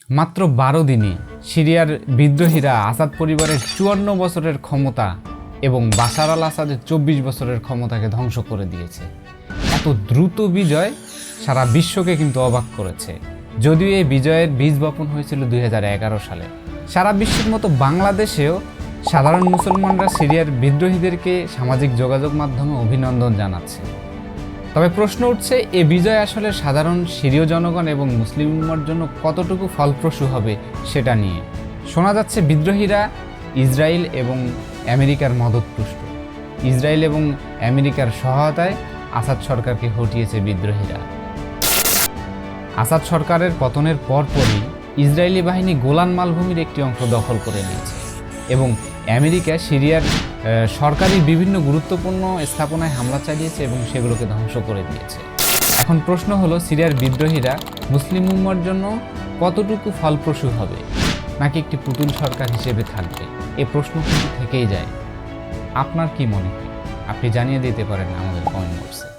মাত্র 12 দিনে সিরিয়ার বিদ্রোহীরা আসাদ পরিবারের 54 বছরের ক্ষমতা এবং বাশার আল আসাদের 24 বছরের ক্ষমতাকে ধ্বংস করে দিয়েছে। এত দ্রুত বিজয় সারা বিশ্বকে কিন্তু অবাক করেছে। যদিও এই বিজয়ের বীজ বপন হয়েছিল 2011 সালে। সারা বিশ্বের মতো বাংলাদেশেও সাধারণ মুসলমানরা সিরিয়ার বিদ্রোহীদেরকে সামাজিক যোগাযোগ মাধ্যমে অভিনন্দন জানাচ্ছে। তবে প্রশ্ন উঠছে, এ বিজয় আসলে সাধারণ সিরীয় জনগণ এবং মুসলিম উম্মার জন্য কতটুকু ফলপ্রসূ হবে সেটা নিয়ে। শোনা যাচ্ছে বিদ্রোহীরা ইসরায়েল এবং আমেরিকার মদতপুষ্ট। ইসরায়েল এবং আমেরিকার সহায়তায় আসাদ সরকারকে হটিয়েছে বিদ্রোহীরা। আসাদ সরকারের পতনের পরপরই ইসরায়েলি বাহিনী গোলান মালভূমির একটি অংশ দখল করে নিয়েছে এবং আমেরিকা সিরিয়ার সরকারি বিভিন্ন গুরুত্বপূর্ণ স্থাপনায় হামলা চালিয়েছে এবং সেগুলোকে ধ্বংস করে দিয়েছে। এখন প্রশ্ন হলো, সিরিয়ার বিদ্রোহীরা মুসলিম উম্মার জন্য কতটুকু ফলপ্রসূ হবে, নাকি একটি পুতুল সরকার হিসেবে থাকবে? এই প্রশ্ন কিন্তু থেকেই যায়। আপনার কি মনে হয়? আপনি জানিয়ে দিতে পারেন আমাদের কমেন্ট বক্সে।